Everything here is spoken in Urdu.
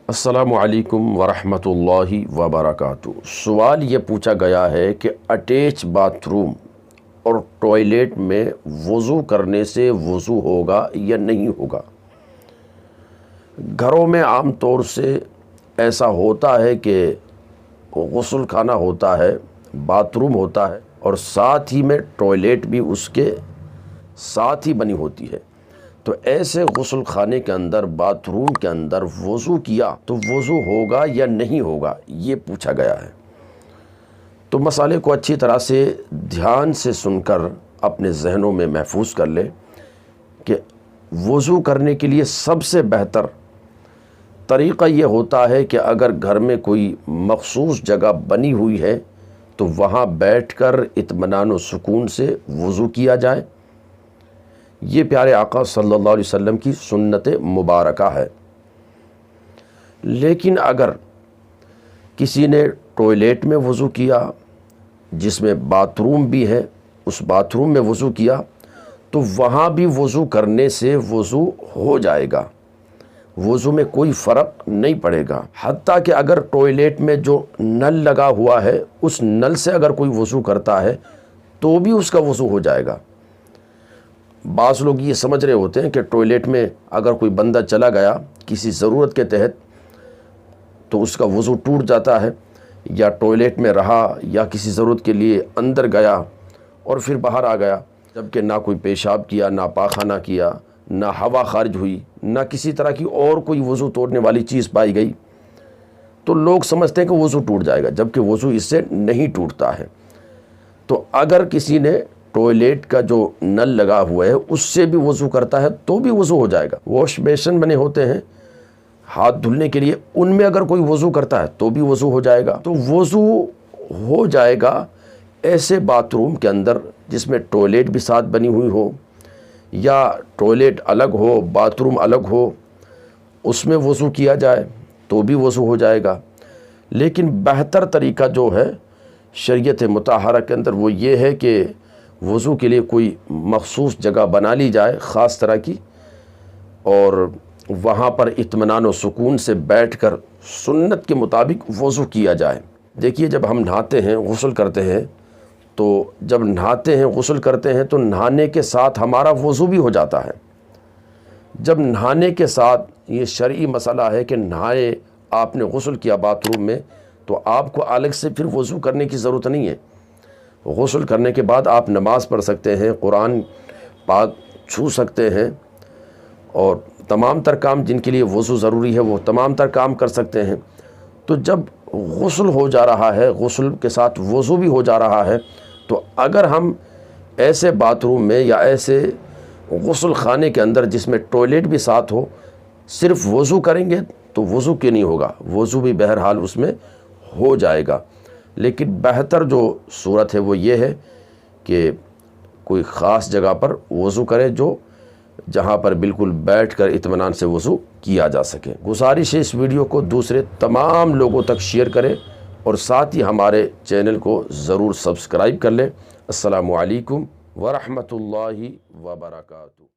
السلام علیکم ورحمۃ اللہ وبرکاتہ۔ سوال یہ پوچھا گیا ہے کہ اٹیچ باتھ روم اور ٹوائلٹ میں وضو کرنے سے وضو ہوگا یا نہیں ہوگا۔ گھروں میں عام طور سے ایسا ہوتا ہے کہ غسل خانہ ہوتا ہے، باتھ روم ہوتا ہے اور ساتھ ہی میں ٹوائلٹ بھی اس کے ساتھ ہی بنی ہوتی ہے۔ تو ایسے غسل خانے کے اندر، باتھ روم کے اندر وضو کیا تو وضو ہوگا یا نہیں ہوگا، یہ پوچھا گیا ہے۔ تو مسئلے کو اچھی طرح سے دھیان سے سن کر اپنے ذہنوں میں محفوظ کر لے کہ وضو کرنے کے لیے سب سے بہتر طریقہ یہ ہوتا ہے کہ اگر گھر میں کوئی مخصوص جگہ بنی ہوئی ہے تو وہاں بیٹھ کر اطمینان و سکون سے وضو کیا جائے۔ یہ پیارے آقا صلی اللہ علیہ وسلم کی سنت مبارکہ ہے۔ لیکن اگر کسی نے ٹوائلٹ میں وضو کیا جس میں باتھ روم بھی ہے، اس باتھ روم میں وضو کیا تو وہاں بھی وضو کرنے سے وضو ہو جائے گا، وضو میں کوئی فرق نہیں پڑے گا۔ حتیٰ کہ اگر ٹوائلٹ میں جو نل لگا ہوا ہے اس نل سے اگر کوئی وضو کرتا ہے تو بھی اس کا وضو ہو جائے گا۔ بعض لوگ یہ سمجھ رہے ہوتے ہیں کہ ٹوائلٹ میں اگر کوئی بندہ چلا گیا کسی ضرورت کے تحت تو اس کا وضو ٹوٹ جاتا ہے، یا ٹوائلٹ میں رہا یا کسی ضرورت کے لیے اندر گیا اور پھر باہر آ گیا، جبکہ نہ کوئی پیشاب کیا، نہ پاخانہ کیا، نہ ہوا خارج ہوئی، نہ کسی طرح کی اور کوئی وضو توڑنے والی چیز پائی گئی، تو لوگ سمجھتے ہیں کہ وضو ٹوٹ جائے گا، جبکہ وضو اس سے نہیں ٹوٹتا ہے۔ تو اگر کسی نے ٹوائلٹ کا جو نل لگا ہوا ہے اس سے بھی وضو کرتا ہے تو بھی وضو ہو جائے گا۔ واش بیسن بنے ہوتے ہیں ہاتھ دھلنے کے لیے، ان میں اگر کوئی وضو کرتا ہے تو بھی وضو ہو جائے گا۔ تو وضو ہو جائے گا ایسے باتھ روم کے اندر جس میں ٹوائلٹ بھی ساتھ بنی ہوئی ہو، یا ٹوائلٹ الگ ہو، باتھ روم الگ ہو، اس میں وضو کیا جائے تو بھی وضو ہو جائے گا۔ لیکن بہتر طریقہ جو ہے شریعت مطہرہ کے اندر وہ یہ ہے کہ وضو کے لیے کوئی مخصوص جگہ بنا لی جائے خاص طرح کی، اور وہاں پر اطمینان و سکون سے بیٹھ کر سنت کے مطابق وضو کیا جائے۔ دیکھیے، جب ہم نہاتے ہیں، غسل کرتے ہیں، تو جب نہاتے ہیں، غسل کرتے ہیں تو نہانے کے ساتھ ہمارا وضو بھی ہو جاتا ہے۔ جب نہانے کے ساتھ، یہ شرعی مسئلہ ہے کہ نہائے آپ نے غسل کیا باتھ روم میں تو آپ کو الگ سے پھر وضو کرنے کی ضرورت نہیں ہے۔ غسل کرنے کے بعد آپ نماز پڑھ سکتے ہیں، قرآن پاک چھو سکتے ہیں، اور تمام تر کام جن کے لیے وضو ضروری ہے وہ تمام تر کام کر سکتے ہیں۔ تو جب غسل ہو جا رہا ہے، غسل کے ساتھ وضو بھی ہو جا رہا ہے، تو اگر ہم ایسے باتھ روم میں یا ایسے غسل خانے کے اندر جس میں ٹوائلٹ بھی ساتھ ہو صرف وضو کریں گے تو وضو کیوں نہیں ہوگا، وضو بھی بہرحال اس میں ہو جائے گا۔ لیکن بہتر جو صورت ہے وہ یہ ہے کہ کوئی خاص جگہ پر وضو کرے جہاں پر بالکل بیٹھ کر اطمینان سے وضو کیا جا سکے۔ گزارش ہے اس ویڈیو کو دوسرے تمام لوگوں تک شیئر کریں اور ساتھ ہی ہمارے چینل کو ضرور سبسکرائب کر لیں۔ السلام علیکم ورحمۃ اللہ وبرکاتہ۔